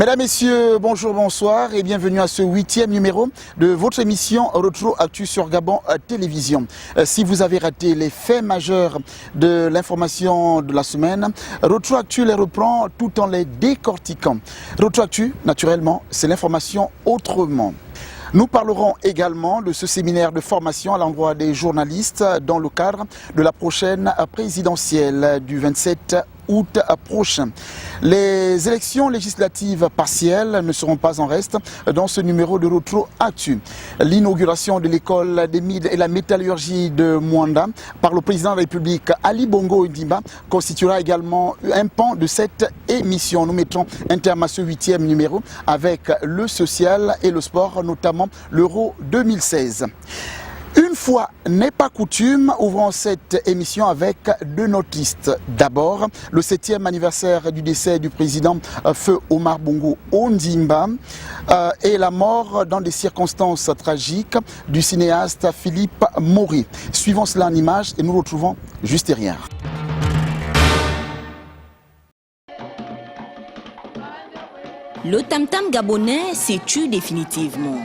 Mesdames, Messieurs, bonjour, bonsoir et bienvenue à ce 8e numéro de votre émission Retro Actu sur Gabon Télévision. Si vous avez raté les faits majeurs de l'information de la semaine, Retro Actu les reprend tout en les décortiquant. Retro Actu, naturellement, c'est l'information autrement. Nous parlerons également de ce séminaire de formation à l'endroit des journalistes dans le cadre de la prochaine présidentielle du 27 août prochain. Les élections législatives partielles ne seront pas en reste dans ce numéro de Retro Actu. L'inauguration de l'école des mines et la métallurgie de Mwanda par le président de la République Ali Bongo Ondimba constituera également un pan de cette émission. Nous mettrons un terme à ce 8e numéro avec le social et le sport, notamment l'Euro 2016. Une fois n'est pas coutume, ouvrons cette émission avec deux notistes. D'abord, le 7e anniversaire du décès du président Feu Omar Bongo Ondimba et la mort dans des circonstances tragiques du cinéaste Philippe Maury. Suivons cela en images et nous retrouvons juste derrière. Le tam-tam gabonais s'est tué définitivement.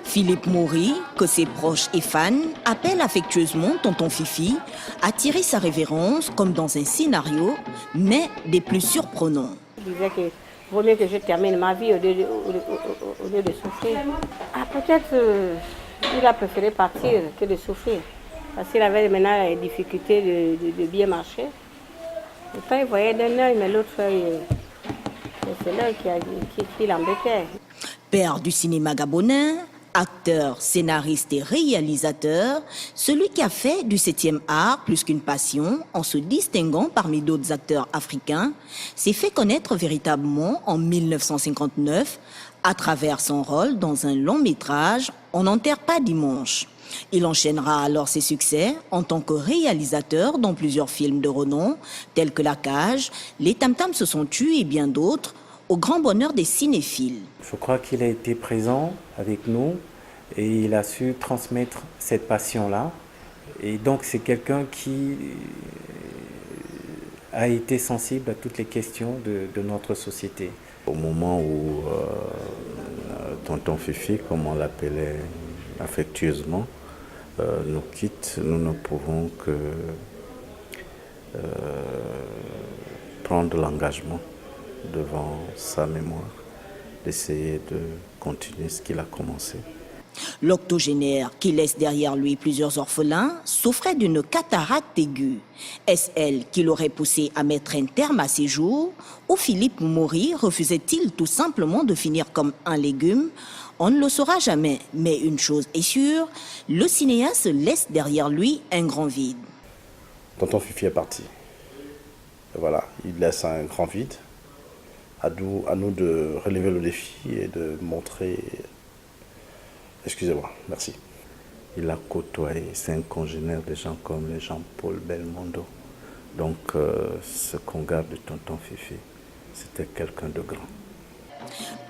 Philippe Maury, que ses proches et fans appellent affectueusement Tonton Fifi, a tiré sa révérence comme dans un scénario, mais des plus surprenants. Je disais qu'il vaut mieux que je termine ma vie au lieu de souffrir. Ah, peut-être il a préféré partir que de souffrir. Parce qu'il avait maintenant les difficultés de bien marcher. Et pas il voyait d'un œil, mais l'autre œil, c'est l'œil qui l'embêtait. Père du cinéma gabonais, acteur, scénariste et réalisateur, celui qui a fait du 7e art plus qu'une passion en se distinguant parmi d'autres acteurs africains, s'est fait connaître véritablement en 1959 à travers son rôle dans un long métrage « On n'enterre pas dimanche ». Il enchaînera alors ses succès en tant que réalisateur dans plusieurs films de renom tels que La Cage, Les Tam-Tams se sont tus et bien d'autres, au grand bonheur des cinéphiles. Je crois qu'il a été présent avec nous et il a su transmettre cette passion-là. Et donc c'est quelqu'un qui a été sensible à toutes les questions de notre société. Au moment où Tonton Fifi, comme on l'appelait affectueusement, nous quitte, nous ne pouvons que prendre l'engagement devant sa mémoire, d'essayer de continuer ce qu'il a commencé. L'octogénaire, qui laisse derrière lui plusieurs orphelins, souffrait d'une cataracte aiguë. Est-ce elle qui l'aurait poussé à mettre un terme à ses jours, ou Philippe Maury refusait-il tout simplement de finir comme un légume? On ne le saura jamais, mais une chose est sûre, le cinéaste laisse derrière lui un grand vide. Tonton Fifi est parti. Et voilà, il laisse un grand vide. À nous de relever le défi et de montrer... Excusez-moi, merci. Il a côtoyé 5 congénères de gens comme les Jean-Paul Belmondo. Donc, ce qu'on garde de Tonton Fifi, c'était quelqu'un de grand.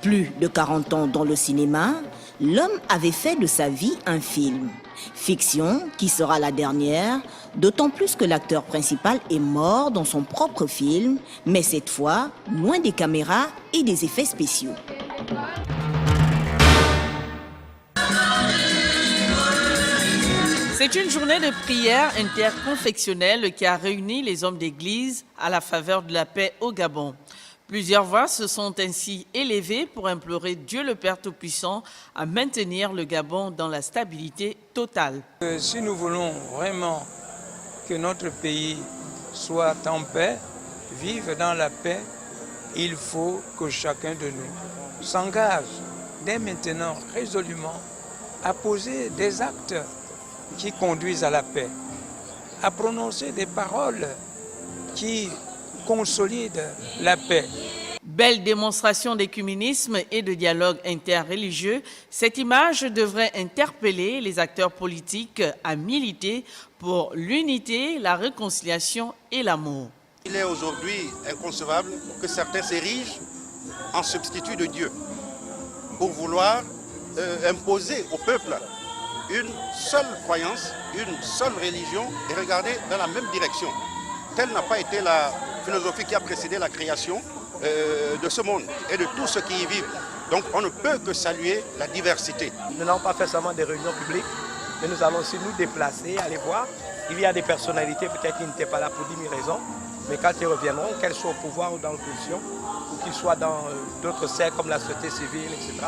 Plus de 40 ans dans le cinéma, l'homme avait fait de sa vie un film. Fiction qui sera la dernière, d'autant plus que l'acteur principal est mort dans son propre film, mais cette fois, loin des caméras et des effets spéciaux. C'est une journée de prière interconfessionnelle qui a réuni les hommes d'église à la faveur de la paix au Gabon. Plusieurs voix se sont ainsi élevées pour implorer Dieu le Père Tout-Puissant à maintenir le Gabon dans la stabilité totale. Si nous voulons vraiment que notre pays soit en paix, vive dans la paix, il faut que chacun de nous s'engage dès maintenant résolument à poser des actes qui conduisent à la paix, à prononcer des paroles qui consolident la paix. Belle démonstration d'écuménisme et de dialogue interreligieux, cette image devrait interpeller les acteurs politiques à militer pour l'unité, la réconciliation et l'amour. Il est aujourd'hui inconcevable que certains s'érigent en substitut de Dieu pour vouloir imposer au peuple une seule croyance, une seule religion et regarder dans la même direction. Telle n'a pas été la philosophie qui a précédé la création de ce monde et de tous ceux qui y vivent. Donc on ne peut que saluer la diversité. Nous n'avons pas fait seulement des réunions publiques, mais nous allons aussi nous déplacer, aller voir. Il y a des personnalités peut-être qui n'étaient pas là pour 10 000 raisons, mais quand ils reviendront, qu'elles soient au pouvoir ou dans l'opposition, ou qu'ils soient dans d'autres cercles comme la société civile, etc.,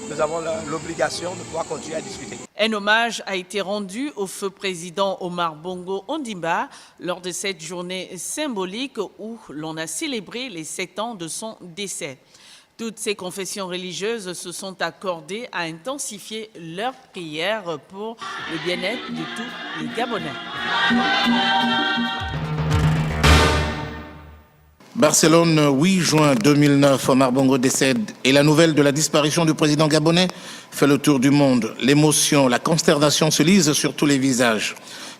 nous avons l'obligation de pouvoir continuer à discuter. Un hommage a été rendu au feu président Omar Bongo Ondimba lors de cette journée symbolique où l'on a célébré les 7 ans de son décès. Toutes ces confessions religieuses se sont accordées à intensifier leurs prières pour le bien-être de tous les Gabonais. Barcelone, 8 juin 2009, Omar Bongo décède et la nouvelle de la disparition du président gabonais fait le tour du monde. L'émotion, la consternation se lisent sur tous les visages.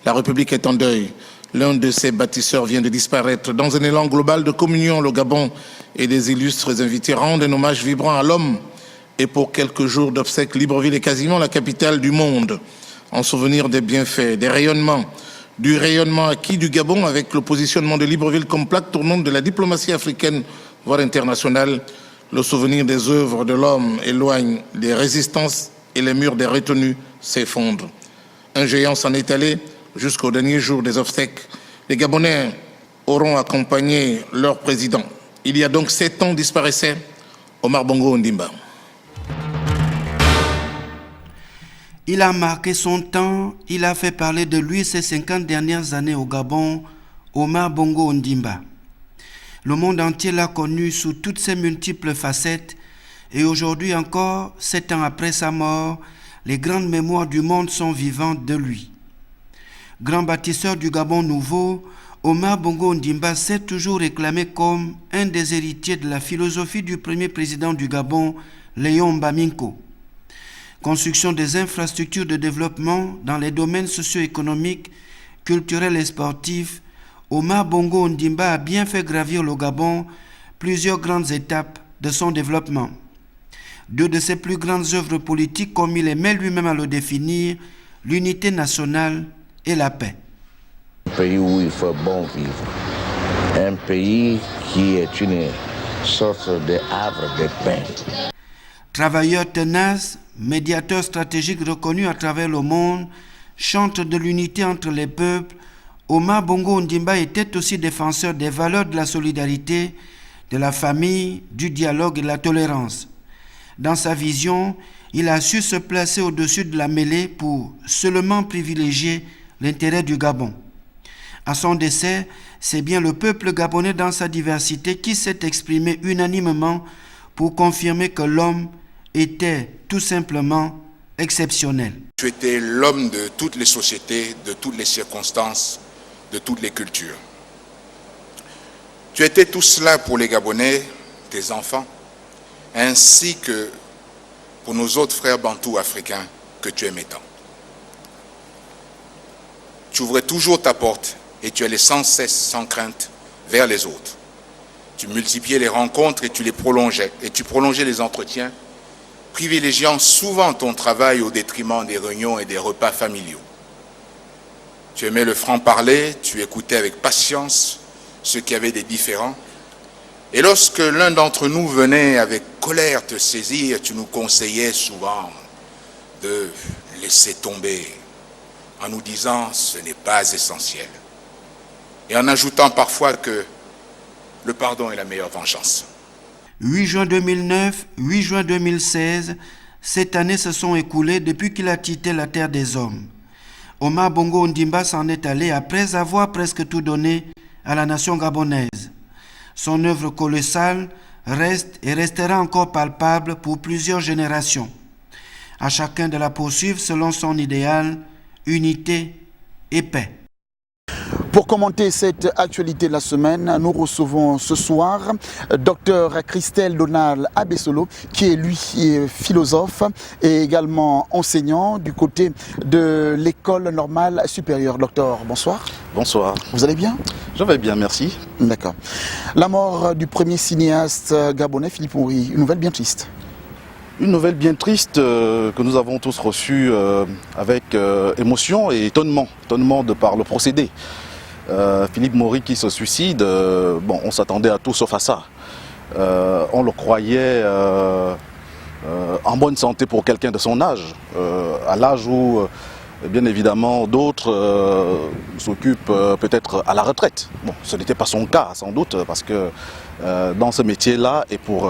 La République est en deuil. L'un de ses bâtisseurs vient de disparaître. Dans un élan global de communion, le Gabon et des illustres invités rendent un hommage vibrant à l'homme. Et pour quelques jours d'obsèques, Libreville est quasiment la capitale du monde. En souvenir des bienfaits, des rayonnements, du rayonnement acquis du Gabon avec le positionnement de Libreville comme plaque tournante de la diplomatie africaine, voire internationale, le souvenir des œuvres de l'homme éloigne des résistances et les murs des retenues s'effondrent. Un géant s'en est allé jusqu'au dernier jour des obsèques. Les Gabonais auront accompagné leur président. Il y a donc 7 ans disparaissait Omar Bongo Ondimba. Il a marqué son temps, il a fait parler de lui ces 50 dernières années au Gabon, Omar Bongo Ondimba. Le monde entier l'a connu sous toutes ses multiples facettes et aujourd'hui encore, 7 ans après sa mort, les grandes mémoires du monde sont vivantes de lui. Grand bâtisseur du Gabon nouveau, Omar Bongo Ondimba s'est toujours réclamé comme un des héritiers de la philosophie du premier président du Gabon, Léon Mbaminko. Construction des infrastructures de développement dans les domaines socio-économiques, culturels et sportifs, Omar Bongo Ondimba a bien fait gravir le Gabon plusieurs grandes étapes de son développement. 2 de ses plus grandes œuvres politiques, comme il aimait lui-même à le définir, l'unité nationale et la paix. Un pays où il fait bon vivre, un pays qui est une sorte de havre de paix. Travailleur tenace, médiateur stratégique reconnu à travers le monde, chante de l'unité entre les peuples, Omar Bongo Ondimba était aussi défenseur des valeurs de la solidarité, de la famille, du dialogue et de la tolérance. Dans sa vision, il a su se placer au-dessus de la mêlée pour seulement privilégier l'intérêt du Gabon. À son décès, c'est bien le peuple gabonais dans sa diversité qui s'est exprimé unanimement pour confirmer que l'homme était tout simplement exceptionnel. Tu étais l'homme de toutes les sociétés, de toutes les circonstances, de toutes les cultures. Tu étais tout cela pour les Gabonais, tes enfants, ainsi que pour nos autres frères bantous africains que tu aimais tant. Tu ouvrais toujours ta porte et tu allais sans cesse, sans crainte, vers les autres. Tu multipliais les rencontres et tu les prolongeais, et tu prolongeais les entretiens, privilégiant souvent ton travail au détriment des réunions et des repas familiaux. Tu aimais le franc-parler, tu écoutais avec patience ceux qui avaient des différends, et lorsque l'un d'entre nous venait avec colère te saisir, tu nous conseillais souvent de laisser tomber, en nous disant « ce n'est pas essentiel », et en ajoutant parfois que le pardon est la meilleure vengeance. 8 juin 2009, 8 juin 2016, cette année se sont écoulées depuis qu'il a quitté la terre des hommes. Omar Bongo Ondimba s'en est allé après avoir presque tout donné à la nation gabonaise. Son œuvre colossale reste et restera encore palpable pour plusieurs générations. À chacun de la poursuivre selon son idéal, unité et paix. Pour commenter cette actualité de la semaine, nous recevons ce soir Dr Christelle Donald Abessolo, qui est lui philosophe et également enseignant du côté de l'école normale supérieure. Docteur, bonsoir. Bonsoir. Vous allez bien? Je vais bien, merci. D'accord. La mort du premier cinéaste gabonais, Philippe Maury, une nouvelle bien triste. Une nouvelle bien triste que nous avons tous reçue avec émotion et étonnement de par le procédé. Philippe Maury qui se suicide, bon, on s'attendait à tout sauf à ça. on le croyait en bonne santé pour quelqu'un de son âge, à l'âge où bien évidemment d'autres s'occupent peut-être à la retraite. Bon, ce n'était pas son cas sans doute, parce que dans ce métier-là et pour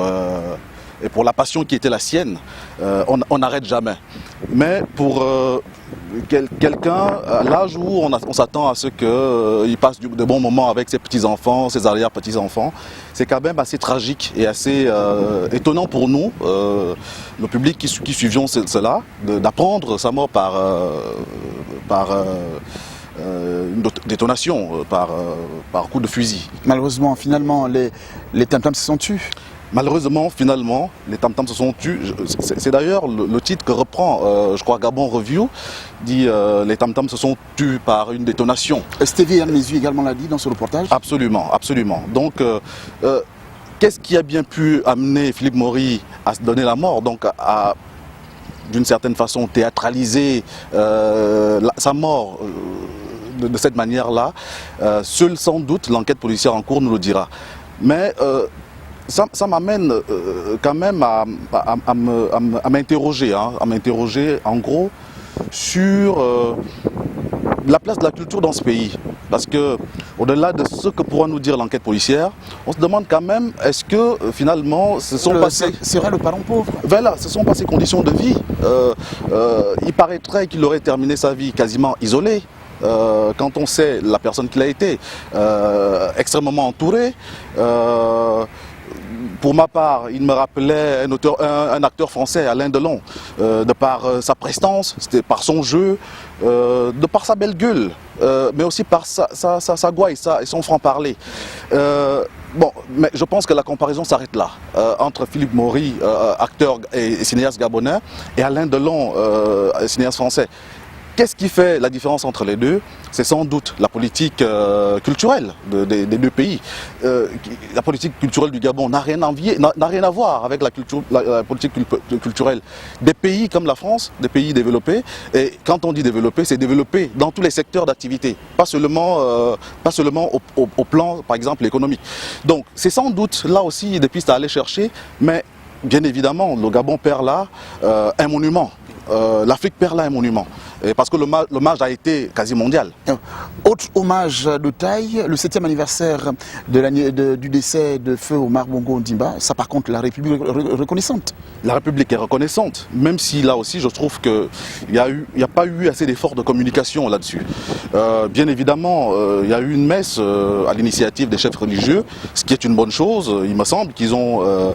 la passion qui était la sienne, on n'arrête jamais. Mais pour quelqu'un, à l'âge où on s'attend à ce qu'il passe de bons moments avec ses petits-enfants, ses arrière-petits-enfants, c'est quand même assez tragique et assez étonnant pour nous, le public qui suivions cela, d'apprendre sa mort par une détonation, par coup de fusil. Malheureusement, finalement, les tam-tams se sont tus. Malheureusement, finalement, les tam-tams se sont tus. C'est d'ailleurs le titre que reprend, je crois, Gabon Review, dit les tam-tams se sont tus par une détonation. Stevie Amnésu également l'a dit dans ce reportage. Absolument, absolument. Donc, qu'est-ce qui a bien pu amener Philippe Maury à se donner la mort, donc à d'une certaine façon théâtraliser sa mort de cette manière-là? Seule sans doute l'enquête policière en cours nous le dira. Mais ça m'amène quand même à m'interroger, en gros sur la place de la culture dans ce pays. Parce que au-delà de ce que pourra nous dire l'enquête policière, on se demande quand même, est-ce que finalement ce sont pas serait le parent pauvre? Voilà, ce sont pas ses conditions de vie. Il paraîtrait qu'il aurait terminé sa vie quasiment isolé. Quand on sait la personne qu'il a été, extrêmement entouré. Pour ma part, il me rappelait un acteur français, Alain Delon, de par sa prestance, par son jeu, de par sa belle gueule, mais aussi par sa gouaille et son franc-parler. Bon, mais je pense que la comparaison s'arrête là, entre Philippe Maury, acteur et cinéaste gabonais, et Alain Delon, cinéaste français. Qu'est-ce qui fait la différence entre les deux? C'est sans doute la politique culturelle des deux pays. La politique culturelle du Gabon n'a rien à voir avec la politique culturelle des pays comme la France, des pays développés. Et quand on dit développé, c'est développé dans tous les secteurs d'activité, pas seulement au plan, par exemple, économique. Donc c'est sans doute là aussi des pistes à aller chercher, mais bien évidemment, le Gabon perd là un monument. L'Afrique perd là un monument. Et parce que l'hommage a été quasi mondial. Autre hommage de taille, le 7e anniversaire du décès de feu Omar Bongo Ondimba. Ça par contre, la République est reconnaissante. La République est reconnaissante, même si là aussi je trouve qu'il n'y a pas eu assez d'efforts de communication là-dessus. Bien évidemment, il y a eu une messe à l'initiative des chefs religieux, ce qui est une bonne chose. Il me semble qu'ils ont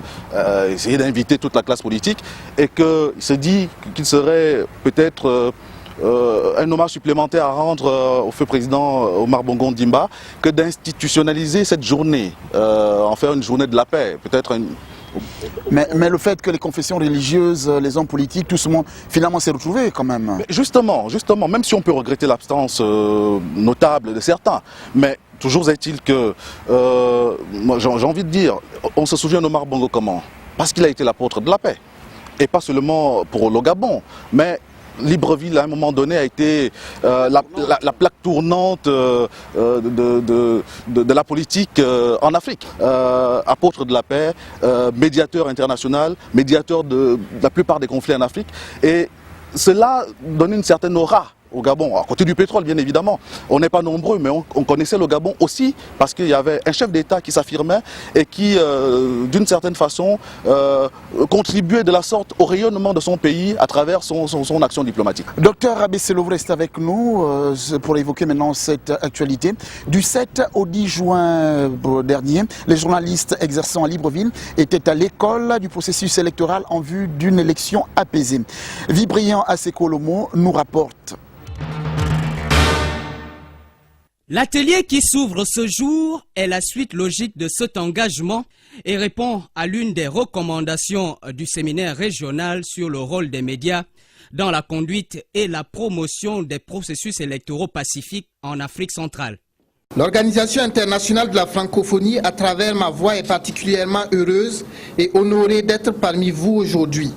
essayé d'inviter toute la classe politique et qu'il se dit qu'il serait peut-être un hommage supplémentaire à rendre au feu président Omar Bongo Ondimba que d'institutionnaliser cette journée, en faire une journée de la paix, peut-être Mais le fait que les confessions religieuses, les hommes politiques, tout ce monde, finalement s'est retrouvé quand même. Mais justement, même si on peut regretter l'absence notable de certains, mais toujours est-il que, moi j'ai envie de dire, on se souvient d'Omar Bongo comment? Parce qu'il a été l'apôtre de la paix. Et pas seulement pour le Gabon, mais Libreville, à un moment donné, a été la plaque tournante de la politique en Afrique. Apôtre de la paix, médiateur international, médiateur de la plupart des conflits en Afrique. Et cela donne une certaine aura au Gabon, à côté du pétrole bien évidemment. On n'est pas nombreux, mais on connaissait le Gabon aussi parce qu'il y avait un chef d'État qui s'affirmait et qui, d'une certaine façon, contribuait de la sorte au rayonnement de son pays à travers son action diplomatique. Docteur Abesselovo reste avec nous pour évoquer maintenant cette actualité. Du 7 au 10 juin dernier, les journalistes exerçant à Libreville étaient à l'école du processus électoral en vue d'une élection apaisée. Vibriant Asekolomo nous rapporte. L'atelier qui s'ouvre ce jour est la suite logique de cet engagement et répond à l'une des recommandations du séminaire régional sur le rôle des médias dans la conduite et la promotion des processus électoraux pacifiques en Afrique centrale. L'Organisation internationale de la francophonie, à travers ma voix, est particulièrement heureuse et honorée d'être parmi vous aujourd'hui,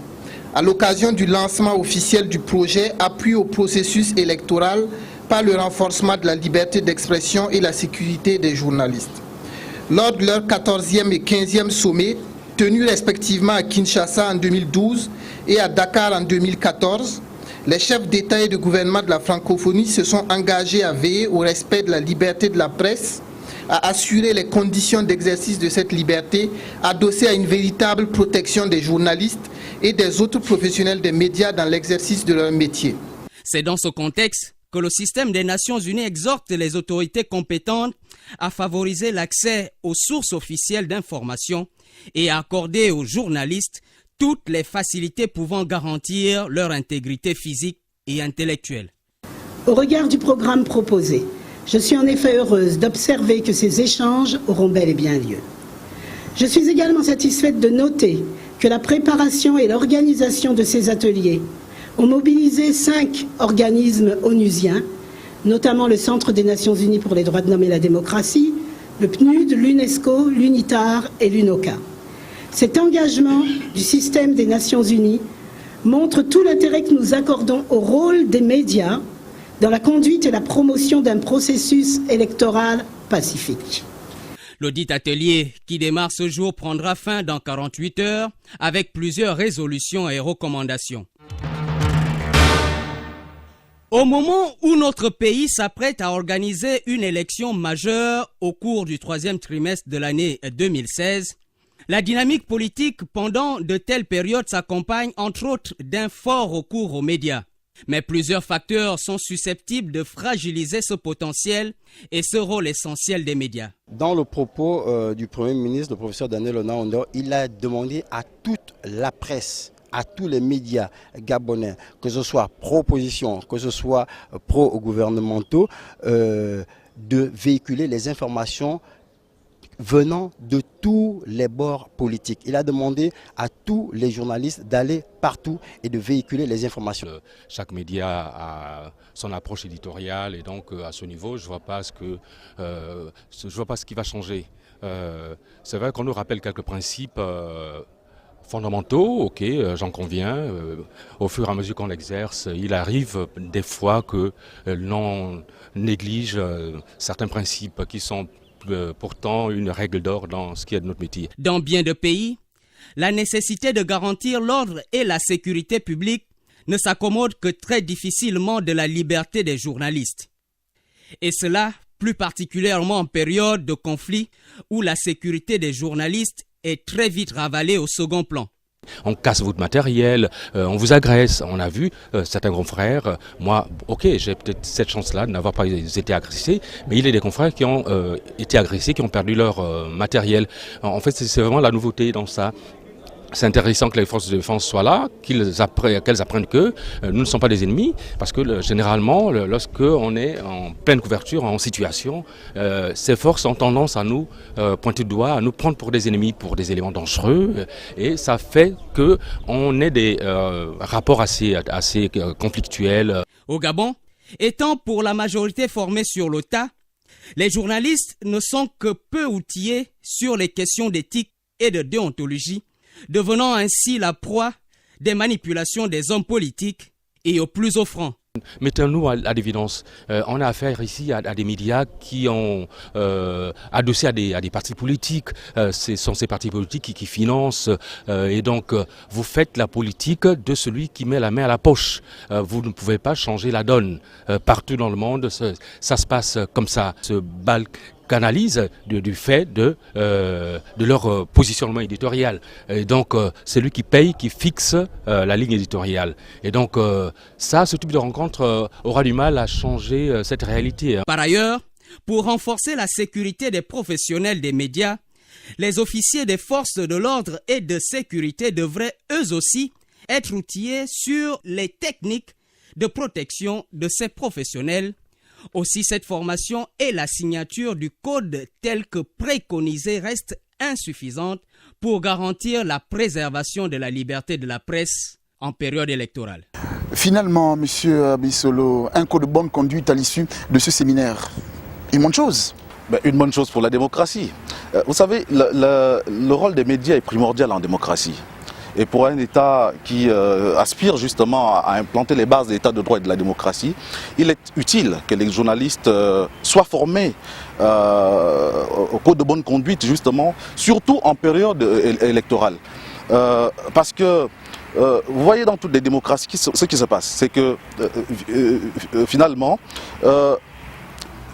à l'occasion du lancement officiel du projet Appui au processus électoral par le renforcement de la liberté d'expression et la sécurité des journalistes. lors de leur 14e et 15e sommet, tenus respectivement à Kinshasa en 2012 et à Dakar en 2014, les chefs d'État et de gouvernement de la francophonie se sont engagés à veiller au respect de la liberté de la presse, à assurer les conditions d'exercice de cette liberté, adossées à une véritable protection des journalistes et des autres professionnels des médias dans l'exercice de leur métier. C'est dans ce contexte que le système des Nations Unies exhorte les autorités compétentes à favoriser l'accès aux sources officielles d'information et à accorder aux journalistes toutes les facilités pouvant garantir leur intégrité physique et intellectuelle. Au regard du programme proposé, je suis en effet heureuse d'observer que ces échanges auront bel et bien lieu. Je suis également satisfaite de noter que la préparation et l'organisation de ces ateliers ont mobilisé 5 organismes onusiens, notamment le Centre des Nations Unies pour les droits de l'homme et la démocratie, le PNUD, l'UNESCO, l'UNITAR et l'UNOCA. Cet engagement du système des Nations Unies montre tout l'intérêt que nous accordons au rôle des médias dans la conduite et la promotion d'un processus électoral pacifique. L'audit atelier qui démarre ce jour prendra fin dans 48 heures avec plusieurs résolutions et recommandations. Au moment où notre pays s'apprête à organiser une élection majeure au cours du 3e trimestre de l'année 2016, la dynamique politique pendant de telles périodes s'accompagne entre autres d'un fort recours aux médias. Mais plusieurs facteurs sont susceptibles de fragiliser ce potentiel et ce rôle essentiel des médias. Dans le propos du Premier ministre, le professeur Daniel Onaondo, il a demandé à toute la presse, à tous les médias gabonais, que ce soit pro-opposition, que ce soit pro-gouvernementaux, de véhiculer les informations venant de tous les bords politiques. Il a demandé à tous les journalistes d'aller partout et de véhiculer les informations. Chaque média a son approche éditoriale et donc à ce niveau, je ne vois pas ce qui va changer. C'est vrai qu'on nous rappelle quelques principes fondamentaux, ok, j'en conviens. Au fur et à mesure qu'on l'exerce, il arrive des fois que l'on néglige certains principes qui sont pourtant une règle d'or dans ce qui est de notre métier. Dans bien de pays, la nécessité de garantir l'ordre et la sécurité publique ne s'accommode que très difficilement de la liberté des journalistes. Et cela plus particulièrement en période de conflit où la sécurité des journalistes est très vite ravalée au second plan. On casse votre matériel, on vous agresse. On a vu certains confrères, moi, ok, j'ai peut-être cette chance-là de n'avoir pas été agressé, mais il y a des confrères qui ont été agressés, qui ont perdu leur matériel. En fait, c'est vraiment la nouveauté dans ça. C'est intéressant que les forces de défense soient là, qu'elles apprennent que nous ne sommes pas des ennemis, parce que généralement, lorsque on est en pleine couverture, en situation, ces forces ont tendance à nous pointer du doigt, à nous prendre pour des ennemis, pour des éléments dangereux, et ça fait qu'on ait des rapports assez conflictuels. Au Gabon, étant pour la majorité formée sur le tas, les journalistes ne sont que peu outillés sur les questions d'éthique et de déontologie, devenant ainsi la proie des manipulations des hommes politiques et aux plus offrants. Mettons-nous à l'évidence, on a affaire ici à des médias qui ont adossé à des partis politiques. Ce sont ces partis politiques qui financent et donc vous faites la politique de celui qui met la main à la poche. Vous ne pouvez pas changer la donne. Partout dans le monde, ça se passe comme ça. Ce canalise du fait de leur positionnement éditorial. Et donc, c'est lui qui paye, qui fixe la ligne éditoriale. Et donc, ce type de rencontre aura du mal à changer cette réalité. Par ailleurs, pour renforcer la sécurité des professionnels des médias, les officiers des forces de l'ordre et de sécurité devraient eux aussi être outillés sur les techniques de protection de ces professionnels. Aussi, cette formation et la signature du code tel que préconisé restent insuffisantes pour garantir la préservation de la liberté de la presse en période électorale. Finalement, M. Bissolo, un code de bonne conduite à l'issue de ce séminaire, une bonne chose. Une bonne chose pour la démocratie. Vous savez, le rôle des médias est primordial en démocratie. et pour un État qui aspire justement à implanter les bases de l'État de droit et de la démocratie, il est utile que les journalistes soient formés au code de bonne conduite, justement, surtout en période électorale. Parce que vous voyez dans toutes les démocraties ce qui se passe, c'est que finalement,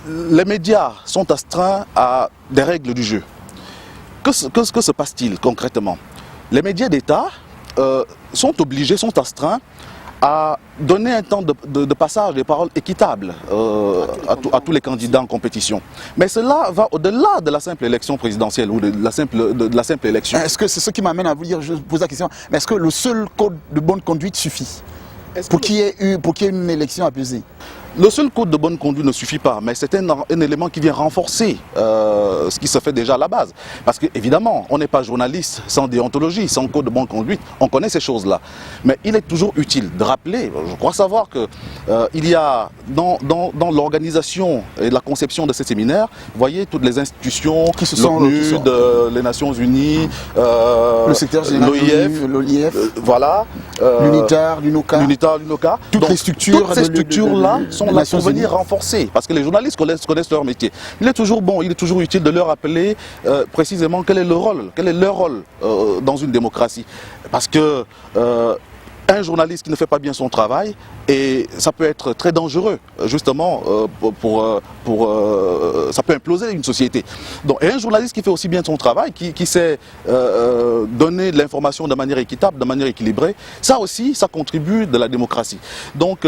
les médias sont astreints à des règles du jeu. Que se passe-t-il concrètement? Les médias d'État sont obligés, sont astreints à donner un temps de passage des paroles équitable à tous les candidats en compétition. Mais cela va au-delà de la simple élection présidentielle ou de la simple élection. Est-ce que c'est ce qui m'amène à vous dire, je pose la question, mais est-ce que le seul code de bonne conduite suffit pour qu'il y ait une élection apaisée? Le seul code de bonne conduite ne suffit pas, mais c'est un élément qui vient renforcer ce qui se fait déjà à la base. Parce qu'évidemment, on n'est pas journaliste sans déontologie, sans code de bonne conduite, on connaît ces choses-là. Mais il est toujours utile de rappeler, je crois savoir qu'il y a dans l'organisation et la conception de ces séminaires, vous voyez toutes les institutions, qui se sont les Nations Unies, le secrétaire général, l'OIF, voilà, l'UNITAR, l'UNOCA, toutes ces structures-là sont là pour venir renforcer, parce que les journalistes connaissent leur métier. Il est toujours bon, il est toujours utile de leur rappeler précisément quel est leur rôle dans une démocratie. Parce que un journaliste qui ne fait pas bien son travail, et ça peut être très dangereux, justement, ça peut imploser une société. Donc, et un journaliste qui fait aussi bien son travail, qui sait donner de l'information de manière équitable, de manière équilibrée, ça aussi, ça contribue de la démocratie. Donc,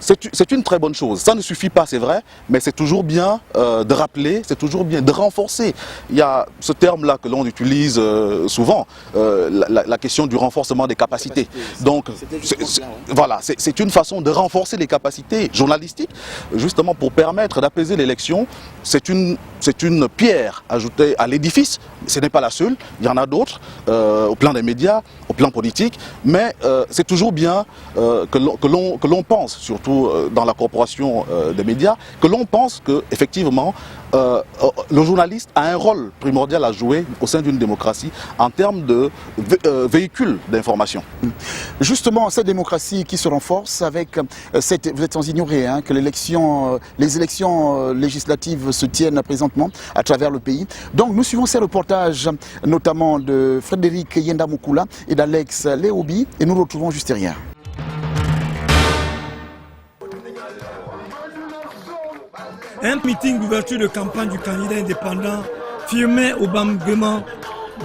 c'est une très bonne chose. Ça ne suffit pas, c'est vrai, mais c'est toujours bien de rappeler, c'est toujours bien de renforcer. Il y a ce terme-là que l'on utilise souvent, la question du renforcement des capacités. Donc, voilà, c'est une façon de renforcer les capacités journalistiques, justement pour permettre d'apaiser l'élection. C'est une pierre ajoutée à l'édifice. Ce n'est pas la seule, il y en a d'autres, au plan des médias, au plan politique, mais c'est toujours bien que l'on pense, surtout dans la corporation des médias, que l'on pense qu'effectivement, le journaliste a un rôle primordial à jouer au sein d'une démocratie en termes de véhicule d'information. Justement, cette démocratie qui se renforce avec vous êtes sans ignorer que les élections législatives se tiennent présentement à travers le pays. Donc nous suivons ces reportages notamment de Frédéric Yenda Mukula et d'Alex Léobi et nous retrouvons juste derrière. Un meeting d'ouverture de campagne du candidat indépendant firmé au Bamgema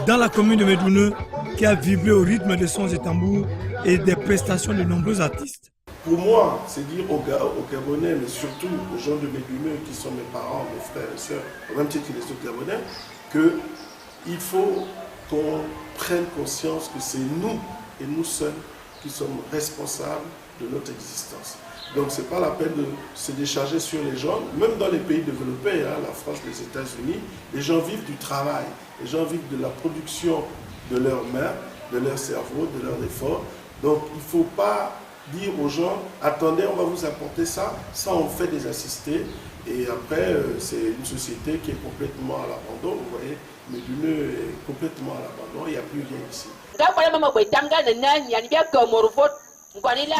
dans la commune de Médouneux qui a vibré au rythme de sons et tambours et des prestations de nombreux artistes. Pour moi, c'est dire aux Gabonais, mais surtout aux gens de Médouneux qui sont mes parents, mes frères et sœurs, au même titre que les autres Gabonais, qu'il faut qu'on prenne conscience que c'est nous et nous seuls qui sommes responsables de notre existence. Donc ce n'est pas la peine de se décharger sur les gens, même dans les pays développés, la France, les États-Unis, les gens vivent du travail, les gens vivent de la production de leurs mains, de leur cerveau, de leur effort. Donc il ne faut pas dire aux gens, attendez, on va vous apporter ça, on fait des assistés, et après c'est une société qui est complètement à l'abandon, vous voyez, Médouneux est complètement à l'abandon, il n'y a plus rien ici.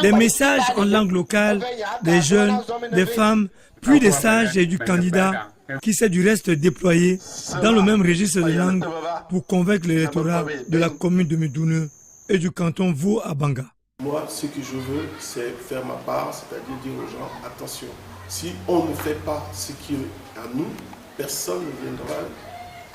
Des messages en langue locale, des jeunes, des femmes, puis des sages et du candidat qui s'est du reste déployé dans le même registre de langue pour convaincre l'électorat de la commune de Médouneux et du canton Vaud à Banga. Moi, ce que je veux, c'est faire ma part, c'est-à-dire dire aux gens, attention, si on ne fait pas ce qui est à nous, personne ne viendra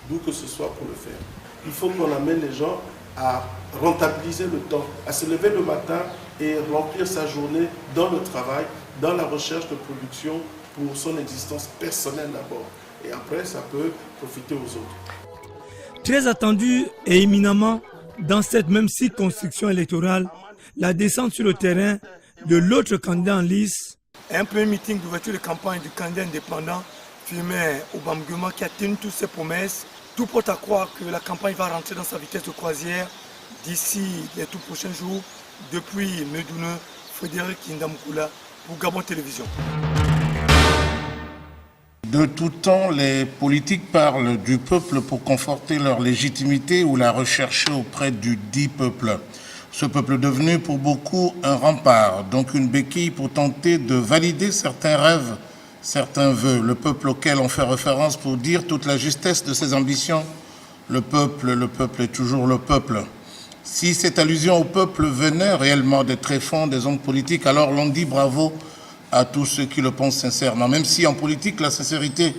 d'où que ce soit pour le faire. Il faut qu'on amène les gens à rentabiliser le temps, à se lever le matin et remplir sa journée dans le travail, dans la recherche de production pour son existence personnelle d'abord. Et après, ça peut profiter aux autres. Très attendu et éminemment dans cette même circonscription électorale, la descente sur le terrain de l'autre candidat en lice. Un premier meeting d'ouverture de campagne du candidat indépendant firmé au Bamgema qui a tenu toutes ses promesses. Tout porte à croire que la campagne va rentrer dans sa vitesse de croisière d'ici les tout prochains jours. Depuis Médouneux, Frédéric Yenda Mukula pour Gabon Télévision. De tout temps, les politiques parlent du peuple pour conforter leur légitimité ou la rechercher auprès du dit peuple. Ce peuple devenu pour beaucoup un rempart, donc une béquille pour tenter de valider certains rêves, certains vœux. Le peuple auquel on fait référence pour dire toute la justesse de ses ambitions. Le peuple est toujours le peuple. Si cette allusion au peuple venait réellement des tréfonds des hommes politiques, alors l'on dit bravo à tous ceux qui le pensent sincèrement, même si en politique la sincérité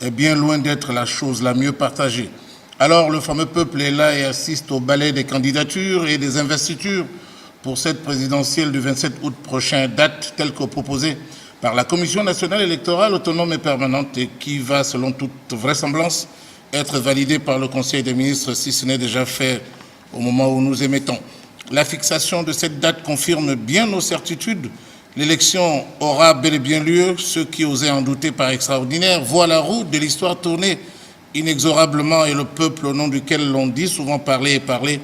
est bien loin d'être la chose la mieux partagée. Alors le fameux peuple est là et assiste au ballet des candidatures et des investitures pour cette présidentielle du 27 août prochain, date telle que proposée par la Commission nationale électorale autonome et permanente et qui va, selon toute vraisemblance, être validée par le Conseil des ministres si ce n'est déjà fait au moment où nous émettons. La fixation de cette date confirme bien nos certitudes. L'élection aura bel et bien lieu. Ceux qui osaient en douter par extraordinaire voient la roue de l'histoire tourner inexorablement et le peuple au nom duquel l'on dit souvent parler et parler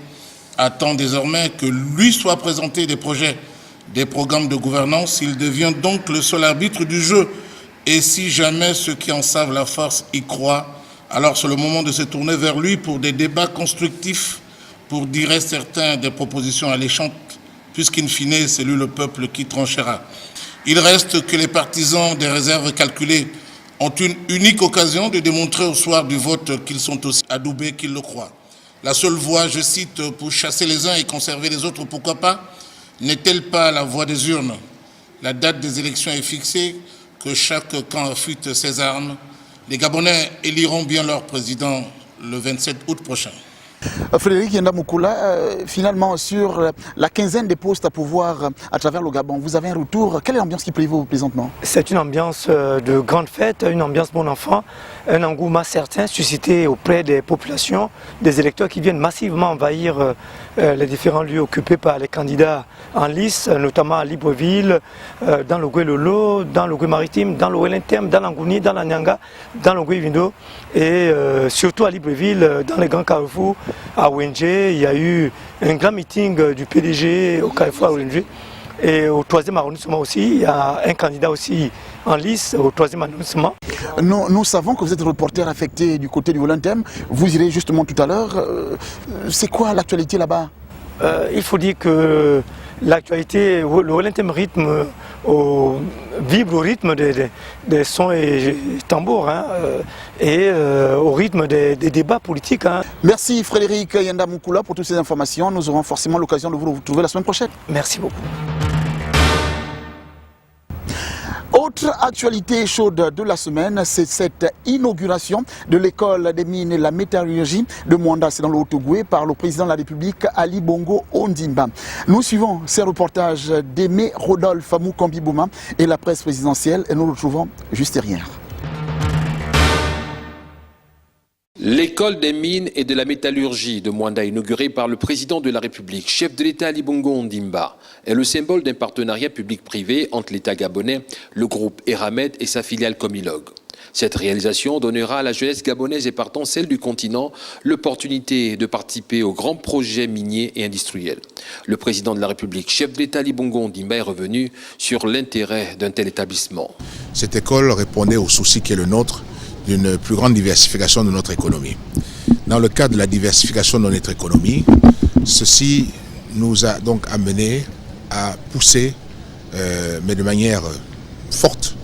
attend désormais que lui soit présenté des projets, des programmes de gouvernance. Il devient donc le seul arbitre du jeu. Et si jamais ceux qui en savent la force y croient, alors c'est le moment de se tourner vers lui pour des débats constructifs, pour dire certains des propositions alléchantes, puisqu'in fine, c'est lui le peuple qui tranchera. Il reste que les partisans des réserves calculées ont une unique occasion de démontrer au soir du vote qu'ils sont aussi adoubés qu'ils le croient. La seule voie, je cite, pour chasser les uns et conserver les autres, pourquoi pas, n'est-elle pas la voie des urnes? La date des élections est fixée, que chaque camp affûte ses armes. Les Gabonais éliront bien leur président le 27 août prochain. Frédéric Yenda-Moukoula, finalement sur la quinzaine des postes à pouvoir à travers le Gabon, vous avez un retour. Quelle est l'ambiance qui prévaut présentement? C'est une ambiance de grande fête, une ambiance bon enfant, un engouement certain suscité auprès des populations, des électeurs qui viennent massivement envahir les différents lieux occupés par les candidats en lice, notamment à Libreville, dans le Gué-Lolo, dans le Gué-Maritime, dans le Wellington, dans l'Angouni, dans la Nyanga, dans le Gué-Vindo et surtout à Libreville, dans les grands carrefours. À Wenje, il y a eu un grand meeting du PDG au Carrefour à Wenje. Et au 3e arrondissement aussi, il y a un candidat aussi en lice au 3e arrondissement. Nous savons que vous êtes reporter affecté du côté du Wellington. Vous irez justement tout à l'heure. C'est quoi l'actualité là-bas? Il faut dire que l'actualité, le Wellington vibre au rythme des sons et tambours et au rythme des débats politiques. Merci Frédéric Yenda-Moukoula pour toutes ces informations. Nous aurons forcément l'occasion de vous retrouver la semaine prochaine. Merci beaucoup. Autre actualité chaude de la semaine, c'est cette inauguration de l'école des mines et de la métallurgie de Mwanda, c'est dans le Haut-Ogooué, par le président de la République, Ali Bongo Ondimba. Nous suivons ces reportages d'Aimé Rodolphe Mukambi-Bouma et la presse présidentielle et nous nous retrouvons juste derrière. L'école des mines et de la métallurgie de Mwanda, inaugurée par le président de la République, chef de l'État Ali Bongo Ondimba, est le symbole d'un partenariat public-privé entre l'État gabonais, le groupe Eramet et sa filiale Comilog. Cette réalisation donnera à la jeunesse gabonaise et partant celle du continent l'opportunité de participer aux grands projets miniers et industriels. Le président de la République, chef de l'État Ali Bongo Ondimba, est revenu sur l'intérêt d'un tel établissement. Cette école répondait au souci qui est le nôtre d'une plus grande diversification de notre économie. Dans le cadre de la diversification de notre économie, ceci nous a donc amené à pousser, mais de manière forte,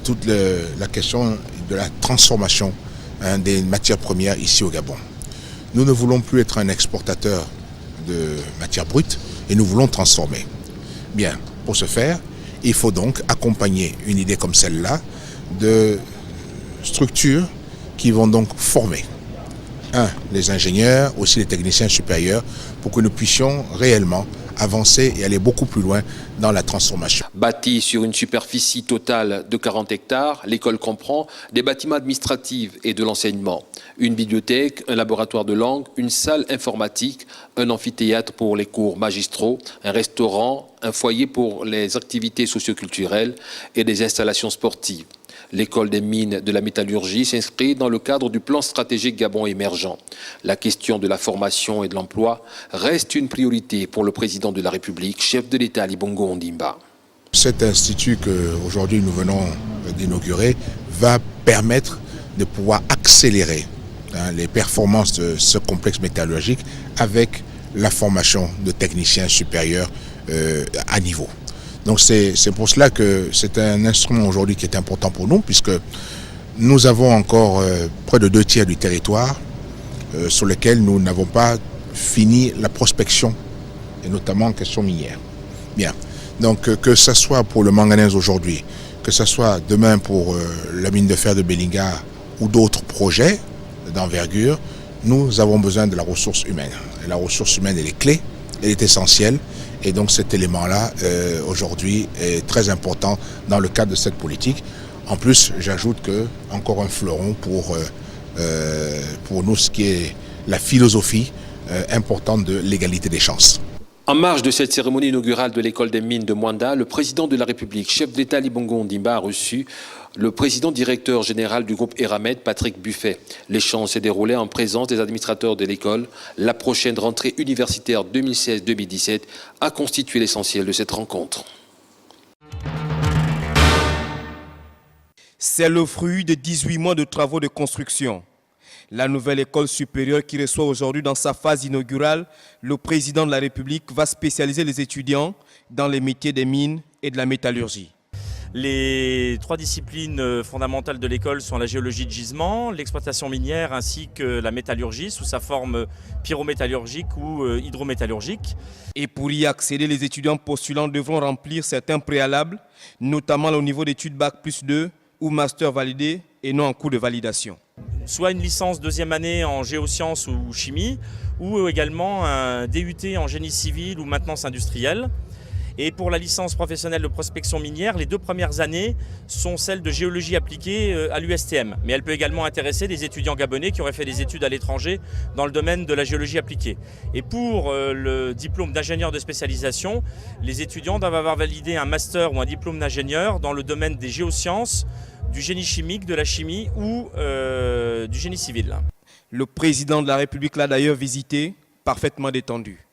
toute la question de la transformation des matières premières ici au Gabon. Nous ne voulons plus être un exportateur de matières brutes et nous voulons transformer. Bien, pour ce faire, il faut donc accompagner une idée comme celle-là de structures qui vont donc former les ingénieurs, aussi les techniciens supérieurs, pour que nous puissions réellement avancer et aller beaucoup plus loin dans la transformation. Bâtie sur une superficie totale de 40 hectares, l'école comprend des bâtiments administratifs et de l'enseignement, une bibliothèque, un laboratoire de langue, une salle informatique, un amphithéâtre pour les cours magistraux, un restaurant, un foyer pour les activités socioculturelles et des installations sportives. L'école des mines de la métallurgie s'inscrit dans le cadre du plan stratégique Gabon émergent. La question de la formation et de l'emploi reste une priorité pour le président de la République, chef de l'État Ali Bongo Ondimba. Cet institut qu'aujourd'hui nous venons d'inaugurer va permettre de pouvoir accélérer les performances de ce complexe métallurgique avec la formation de techniciens supérieurs à niveau. Donc c'est pour cela que c'est un instrument aujourd'hui qui est important pour nous, puisque nous avons encore près de 2/3 du territoire sur lequel nous n'avons pas fini la prospection, et notamment en question minière. Bien, donc que ce soit pour le manganèse aujourd'hui, que ce soit demain pour la mine de fer de Belinga ou d'autres projets d'envergure, nous avons besoin de la ressource humaine. Et la ressource humaine, elle est clé, elle est essentielle, et donc cet élément-là, aujourd'hui, est très important dans le cadre de cette politique. En plus, j'ajoute que encore un fleuron pour nous, ce qui est la philosophie importante de l'égalité des chances. En marge de cette cérémonie inaugurale de l'école des mines de Mwanda, le président de la République, chef d'État Ali Bongo Ondimba, a reçu le président directeur général du groupe Eramet, Patrick Buffet. L'échange s'est déroulé en présence des administrateurs de l'école. La prochaine rentrée universitaire 2016-2017 a constitué l'essentiel de cette rencontre. C'est le fruit de 18 mois de travaux de construction. La nouvelle école supérieure qui reçoit aujourd'hui dans sa phase inaugurale, le président de la République va spécialiser les étudiants dans les métiers des mines et de la métallurgie. Les 3 disciplines fondamentales de l'école sont la géologie de gisement, l'exploitation minière ainsi que la métallurgie sous sa forme pyrométallurgique ou hydrométallurgique. Et pour y accéder, les étudiants postulants devront remplir certains préalables, notamment au niveau d'études Bac+2 ou master validé et non en cours de validation. Soit une licence 2e année en géosciences ou chimie, ou également un DUT en génie civil ou maintenance industrielle. Et pour la licence professionnelle de prospection minière, les 2 premières années sont celles de géologie appliquée à l'USTM. Mais elle peut également intéresser des étudiants gabonais qui auraient fait des études à l'étranger dans le domaine de la géologie appliquée. Et pour le diplôme d'ingénieur de spécialisation, les étudiants doivent avoir validé un master ou un diplôme d'ingénieur dans le domaine des géosciences, du génie chimique, de la chimie ou du génie civil. Le président de la République l'a d'ailleurs visité, parfaitement détendu.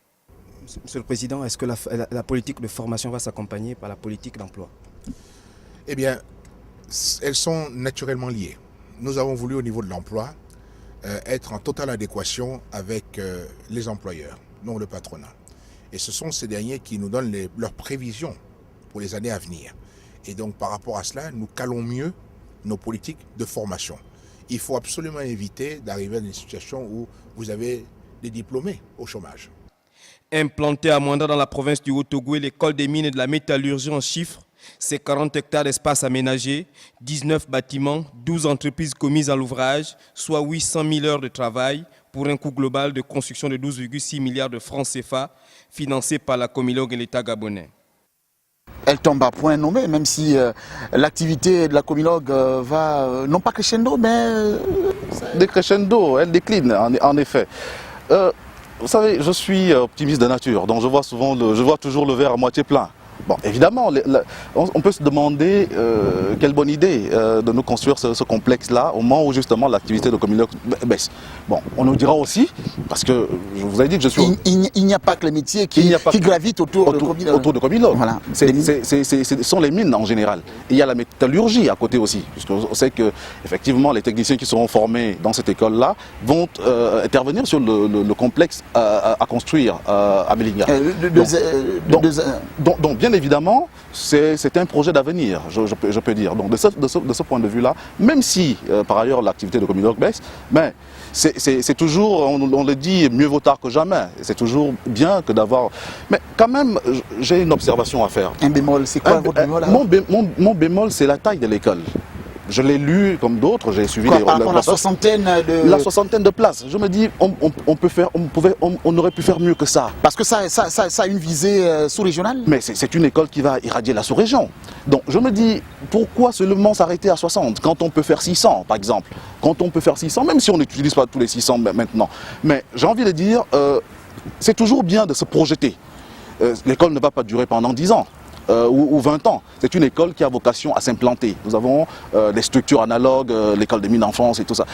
Monsieur le Président, est-ce que la politique de formation va s'accompagner par la politique d'emploi? Eh bien, elles sont naturellement liées. Nous avons voulu au niveau de l'emploi être en totale adéquation avec les employeurs, non le patronat. Et ce sont ces derniers qui nous donnent leurs prévisions pour les années à venir. Et donc par rapport à cela, nous calons mieux nos politiques de formation. Il faut absolument éviter d'arriver à une situation où vous avez des diplômés au chômage. Implantée à Mwanda dans la province du Haut-Togo, l'école des mines et de la métallurgie en chiffres, c'est 40 hectares d'espace aménagés, 19 bâtiments, 12 entreprises commises à l'ouvrage, soit 800 000 heures de travail pour un coût global de construction de 12,6 milliards de francs CFA, financé par la Comilog et l'État gabonais. Elle tombe à point nommé, même si l'activité de la Comilog va, non pas crescendo, mais... Décrescendo, elle décline en effet. Vous savez, je suis optimiste de nature, donc je vois toujours le verre à moitié plein. Bon, évidemment, on peut se demander quelle bonne idée de nous construire ce complexe-là au moment où justement l'activité de Comilog baisse. Bon, on nous dira aussi, parce que je vous ai dit que je suis... Il n'y a pas que les métiers qui gravitent autour de Comilog. Voilà. Ce sont les mines en général. Et il y a la métallurgie à côté aussi, puisqu'on sait qu'effectivement les techniciens qui seront formés dans cette école-là vont intervenir sur le complexe à construire à Belinga. Donc bien évidemment, c'est un projet d'avenir, je peux dire. Donc de ce point de vue-là, même si par ailleurs l'activité de Comilog baisse, mais c'est toujours, on le dit, mieux vaut tard que jamais. C'est toujours bien que d'avoir... Mais quand même, j'ai une observation à faire. Un bémol, c'est quoi votre bémol? Mon bémol, c'est la taille de l'école. Je l'ai lu comme d'autres, j'ai suivi la soixantaine de places. Je me dis, on aurait pu faire mieux que ça. Parce que ça a une visée sous-régionale. Mais c'est une école qui va irradier la sous-région. Donc je me dis, pourquoi seulement s'arrêter à 60 quand on peut faire 600 par exemple? Quand on peut faire 600, même si on n'utilise pas tous les 600 maintenant. Mais j'ai envie de dire, c'est toujours bien de se projeter. L'école ne va pas durer pendant 10 ans. ou 20 ans. C'est une école qui a vocation à s'implanter. Nous avons des structures analogues, l'école des mines en France et tout ça.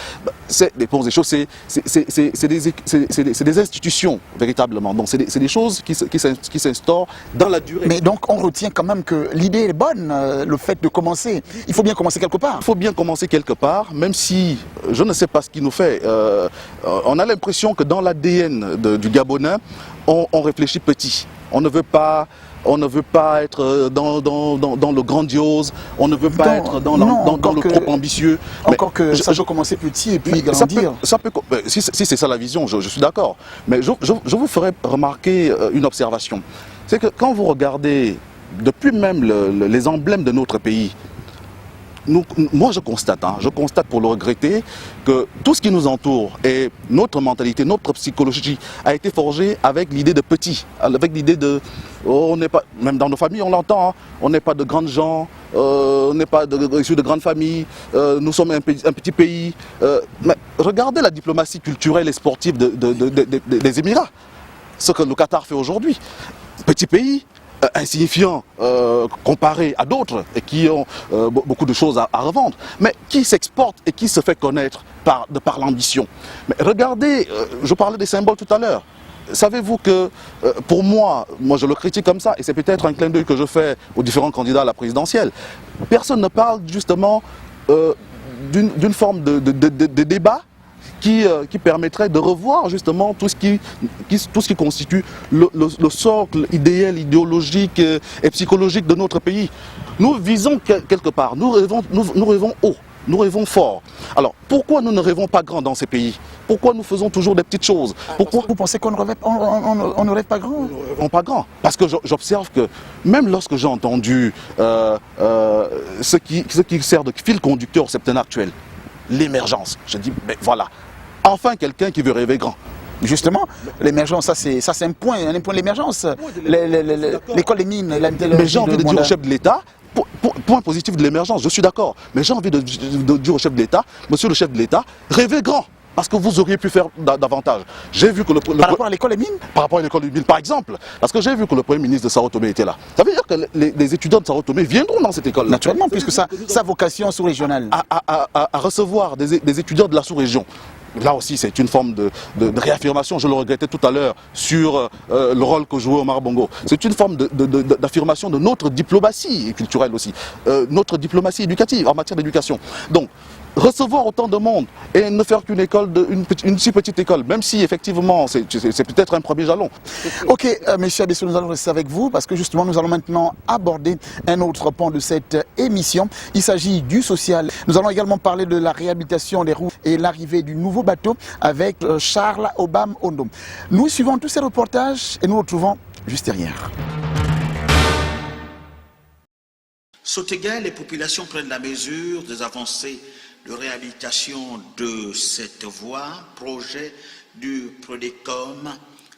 C'est des choses, c'est des institutions véritablement. Donc c'est des choses qui s'instaurent dans la durée. Mais donc on retient quand même que l'idée est bonne, le fait de commencer. Il faut bien commencer quelque part. Il faut bien commencer quelque part, même si je ne sais pas ce qui nous fait. On a l'impression que dans l'ADN du Gabonais, on réfléchit petit. On ne veut pas être dans le grandiose, on ne veut pas être dans le trop ambitieux. Encore que ça peut commencer petit et puis grandir. Si c'est ça la vision, je suis d'accord. Mais je vous ferai remarquer une observation. C'est que quand vous regardez, depuis même les emblèmes de notre pays, moi je constate pour le regretter, que tout ce qui nous entoure et notre mentalité, notre psychologie a été forgée avec l'idée de petit, avec l'idée de, on n'est pas, même dans nos familles on l'entend, on n'est pas de grandes gens, on n'est pas issus de grandes familles, nous sommes un petit pays. Mais regardez la diplomatie culturelle et sportive des Émirats, ce que le Qatar fait aujourd'hui. Petit pays, insignifiant comparé à d'autres et qui ont beaucoup de choses à revendre, mais qui s'exporte et qui se fait connaître par l'ambition. Mais regardez, je parlais des symboles tout à l'heure. Savez-vous que pour moi je le critique comme ça, et c'est peut-être un clin d'œil que je fais aux différents candidats à la présidentielle, personne ne parle justement d'une forme de débat qui permettrait de revoir justement tout ce qui constitue le socle idéal, idéologique et psychologique de notre pays. Nous visons quelque part, nous rêvons haut, nous rêvons fort. Alors pourquoi nous ne rêvons pas grand dans ces pays? Pourquoi nous faisons toujours des petites choses? Pourquoi vous pensez qu'on ne rêve pas grand? Nous ne rêvons pas grand. Parce que j'observe que même lorsque j'ai entendu ce qui sert de fil conducteur au septennat actuel, l'émergence, je dis, mais voilà. Enfin, quelqu'un qui veut rêver grand. Justement, l'émergence, ça c'est un point de l'émergence. L'école des mines, mais j'ai envie de dire au chef de l'État, point positif de l'émergence, je suis d'accord, mais j'ai envie de dire au chef de l'État, monsieur le chef de l'État, rêvez grand. Parce que vous auriez pu faire davantage. J'ai vu que par rapport à l'école des mines? Par rapport à l'école des mines, par exemple. Parce que j'ai vu que le Premier ministre de Sao Tomé était là. Ça veut dire que les étudiants de Sao Tomé viendront dans cette école. Naturellement, puisque sa vocation sous-régionale. À recevoir des étudiants de la sous-région. Là aussi, c'est une forme de réaffirmation, je le regrettais tout à l'heure, sur le rôle que jouait Omar Bongo. C'est une forme d'affirmation de notre diplomatie culturelle aussi, notre diplomatie éducative en matière d'éducation. Donc, recevoir autant de monde et ne faire qu'une école, une si petite école, même si effectivement c'est peut-être un premier jalon. Ok, monsieur Abessou, nous allons rester avec vous parce que justement nous allons maintenant aborder un autre pan de cette émission. Il s'agit du social. Nous allons également parler de la réhabilitation des routes et l'arrivée du nouveau bateau avec Charles Obam Ondo. Nous suivons tous ces reportages et nous retrouvons juste derrière. Sotega, les populations prennent la mesure des avancées de réhabilitation de cette voie, projet du PRODECOM,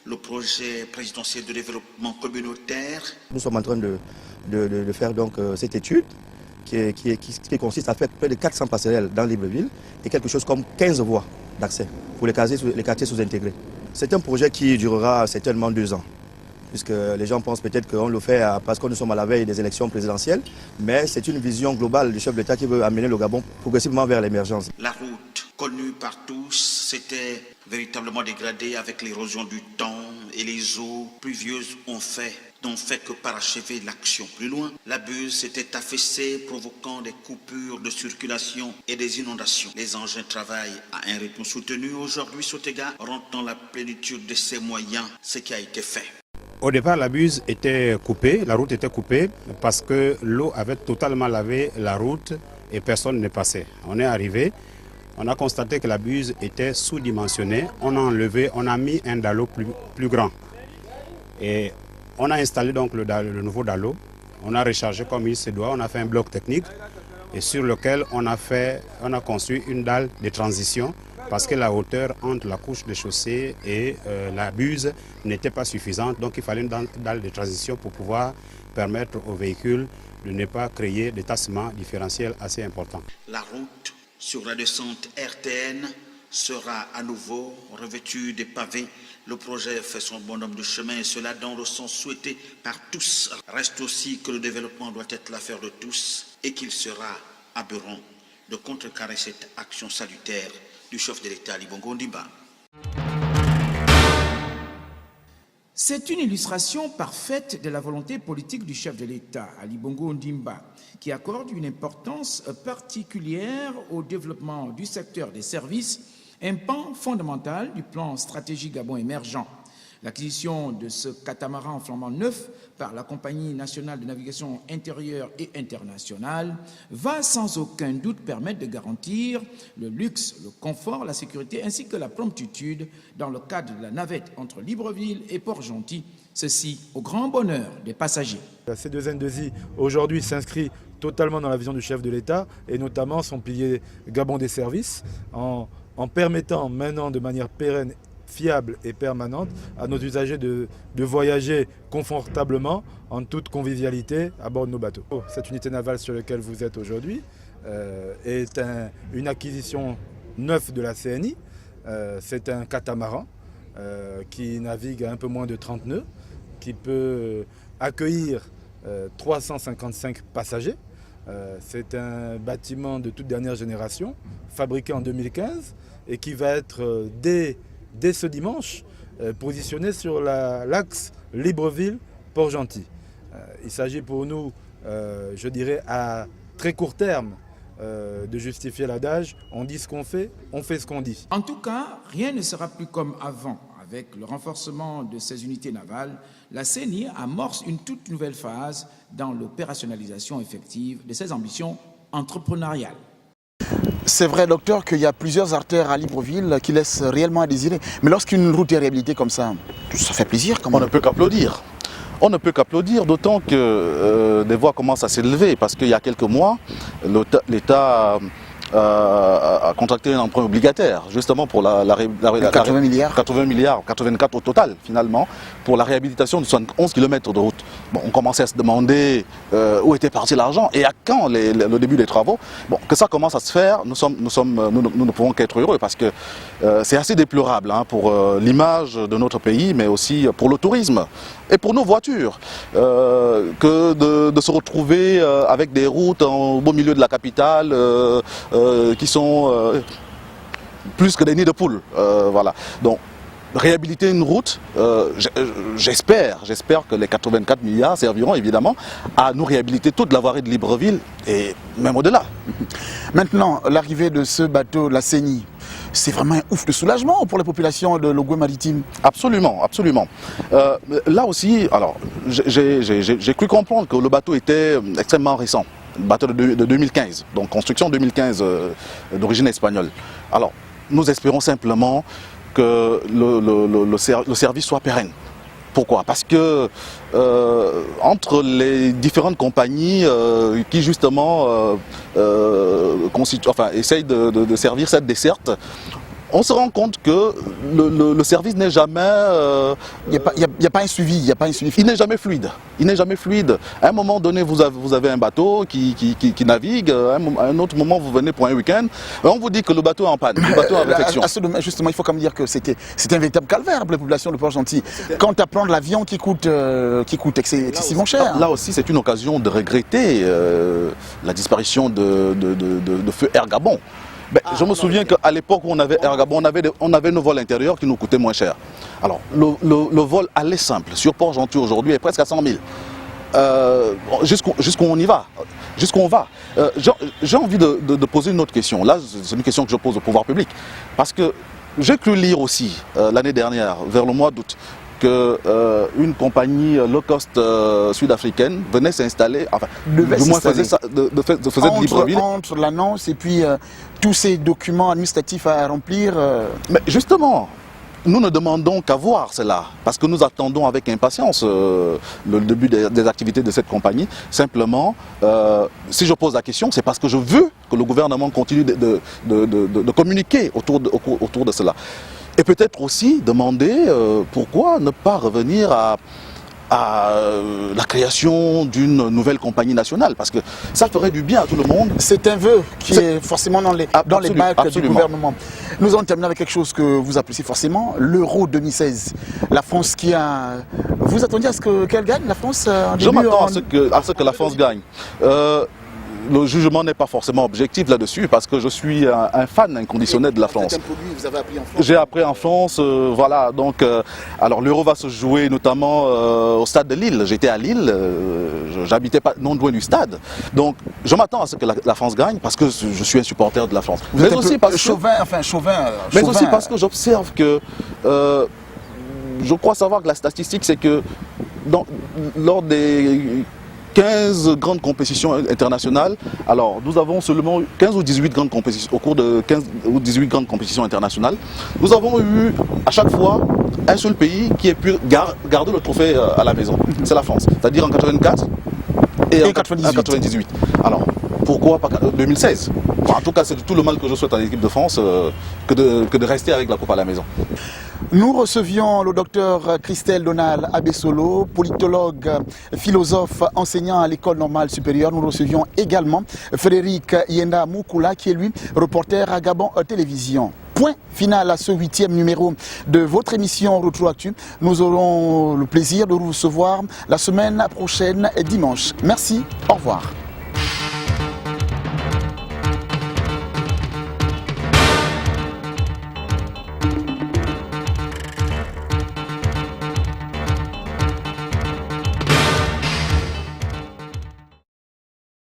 le projet présidentiel de développement communautaire. Nous sommes en train de faire donc cette étude qui consiste à faire près de 400 passerelles dans Libreville et quelque chose comme 15 voies d'accès pour les quartiers sous-intégrés. C'est un projet qui durera certainement 2 ans. Puisque les gens pensent peut-être qu'on le fait parce que nous sommes à la veille des élections présidentielles, mais c'est une vision globale du chef de l'État qui veut amener le Gabon progressivement vers l'émergence. La route, connue par tous, s'était véritablement dégradée avec l'érosion du temps et les eaux pluvieuses n'ont fait que parachever l'action. Plus loin, la buse s'était affaissée, provoquant des coupures de circulation et des inondations. Les engins travaillent à un rythme soutenu. Aujourd'hui, Sotega rentre dans la plénitude de ses moyens, ce qui a été fait. Au départ, la buse était coupée, la route était coupée parce que l'eau avait totalement lavé la route et personne n'est passé. On est arrivé, on a constaté que la buse était sous-dimensionnée. On a enlevé, on a mis un dallo plus grand. Et on a installé donc le nouveau dallo. On a rechargé comme il se doit, on a fait un bloc technique et sur lequel on a construit une dalle de transition parce que la hauteur entre la couche de chaussée et la buse n'était pas suffisante. Donc il fallait une dalle de transition pour pouvoir permettre aux véhicules de ne pas créer des tassements différentiels assez importants. La route sur la descente RTN sera à nouveau revêtu des pavés. Le projet fait son bonhomme de chemin et cela dans le sens souhaité par tous. Reste aussi que le développement doit être l'affaire de tous et qu'il sera aberrant de contrecarrer cette action salutaire du chef de l'État, Ali Bongo Ondimba. C'est une illustration parfaite de la volonté politique du chef de l'État, Ali Bongo Ondimba, qui accorde une importance particulière au développement du secteur des services, un pan fondamental du plan stratégique Gabon émergent. L'acquisition de ce catamaran flambant neuf par la Compagnie nationale de navigation intérieure et internationale va sans aucun doute permettre de garantir le luxe, le confort, la sécurité ainsi que la promptitude dans le cadre de la navette entre Libreville et Port-Gentil, ceci au grand bonheur des passagers. La C2N2I aujourd'hui s'inscrit totalement dans la vision du chef de l'État et notamment son pilier Gabon des services en permettant maintenant de manière pérenne, fiable et permanente à nos usagers de voyager confortablement en toute convivialité à bord de nos bateaux. Cette unité navale sur laquelle vous êtes aujourd'hui est une acquisition neuve de la CNI. C'est un catamaran qui navigue à un peu moins de 30 nœuds, qui peut accueillir 355 passagers. C'est un bâtiment de toute dernière génération, fabriqué en 2015 et qui va être dès ce dimanche positionné sur l'axe Libreville-Port-Gentil. Il s'agit pour nous, je dirais, à très court terme, de justifier l'adage « on dit ce qu'on fait, on fait ce qu'on dit ». En tout cas, rien ne sera plus comme avant. Avec le renforcement de ces unités navales, la CNI amorce une toute nouvelle phase dans l'opérationnalisation effective de ses ambitions entrepreneuriales. C'est vrai, docteur, qu'il y a plusieurs artères à Libreville qui laissent réellement à désirer. Mais lorsqu'une route est réhabilitée comme ça fait plaisir quand même. On ne peut qu'applaudir. On ne peut qu'applaudir, d'autant que des voix commencent à s'élever, parce qu'il y a quelques mois, l'État a contracté un emprunt obligataire, justement pour la 80 milliards. 80 milliards, 84 au total, finalement, pour la réhabilitation de 71 km de route. Bon, on commençait à se demander où était parti l'argent et à quand le début des travaux. Bon, que ça commence à se faire, nous ne pouvons qu'être heureux, parce que c'est assez déplorable pour l'image de notre pays, mais aussi pour le tourisme et pour nos voitures, que de se retrouver avec des routes au beau milieu de la capitale qui sont plus que des nids de poules. Voilà. Donc, réhabiliter une route, j'espère que les 84 milliards serviront évidemment à nous réhabiliter toute la voirie de Libreville et même au-delà. Maintenant, l'arrivée de ce bateau, la CNI, c'est vraiment un ouf de soulagement pour les populations de l'Ogooué maritime. Absolument, absolument. Là aussi, alors, j'ai cru comprendre que le bateau était extrêmement récent. Bateau de 2015, donc construction 2015 d'origine espagnole. Alors, nous espérons simplement que le service soit pérenne. Pourquoi? Parce que entre les différentes compagnies qui justement essayent de servir cette desserte, on se rend compte que le service n'est jamais... Il n'y a pas un suivi, Il n'est jamais fluide. Il n'est jamais fluide. À un moment donné, vous avez un bateau qui navigue. À un autre moment, vous venez pour un week-end. On vous dit que le bateau est en panne, le bateau est en réflexion. À ce domaine, justement, il faut quand même dire que c'était un véritable calvaire pour les populations de Port-Gentil. Quand à prendre l'avion qui coûte excessivement cher. Là aussi, c'est une occasion de regretter la disparition de Feu Air Gabon. Je me souviens qu'à l'époque où on avait Air Gabon, on avait nos vols intérieurs qui nous coûtaient moins cher. Alors, le vol aller simple sur Port-Gentil aujourd'hui est presque à 100 000. Jusqu'où on y va. Jusqu'où on va. J'ai envie de poser une autre question. Là, c'est une question que je pose au pouvoir public. Parce que j'ai cru lire aussi, l'année dernière, vers le mois d'août, qu'une compagnie low cost sud-africaine venait s'installer, enfin, du moins faisait de Libreville. Entre l'annonce et puis tous ces documents administratifs à remplir. Mais justement, nous ne demandons qu'à voir cela, parce que nous attendons avec impatience le début des activités de cette compagnie. Simplement, si je pose la question, c'est parce que je veux que le gouvernement continue de communiquer autour de cela. Et peut-être aussi demander pourquoi ne pas revenir à la création d'une nouvelle compagnie nationale, parce que ça ferait du bien à tout le monde. C'est un vœu qui est forcément dans les bacs du gouvernement. Nous allons terminer avec quelque chose que vous appréciez forcément, l'Euro 2016. La France qui a... Vous attendiez à ce qu'elle gagne, la France Je m'attends à ce que la France gagne. Le jugement n'est pas forcément objectif là-dessus, parce que je suis un fan inconditionnel de la France. J'ai appris en France, voilà. Donc, alors l'Euro va se jouer notamment au stade de Lille. J'étais à Lille, j'habitais pas non loin du stade. Donc, je m'attends à ce que la France gagne, parce que je suis un supporter de la France. Vous êtes aussi parce que mais aussi parce que j'observe que, je crois savoir que la statistique, c'est que lors des 15 grandes compétitions internationales. Alors, nous avons seulement 15 ou 18 grandes compétitions, au cours de 15 ou 18 grandes compétitions internationales. Nous avons eu à chaque fois un seul pays qui ait pu garder le trophée à la maison. C'est la France. C'est-à-dire en 84 et en 98. Alors, pourquoi pas 2016? En tout cas, c'est tout le mal que je souhaite à l'équipe de France que de rester avec la coupe à la maison. Nous recevions le docteur Christelle Donald Abessolo, politologue, philosophe, enseignant à l'école normale supérieure. Nous recevions également Frédéric Yenda Moukoula, qui est lui reporter à Gabon Télévision. Point final à ce 8e numéro de votre émission Retro Actu. Nous aurons le plaisir de vous recevoir la semaine prochaine, dimanche. Merci, au revoir.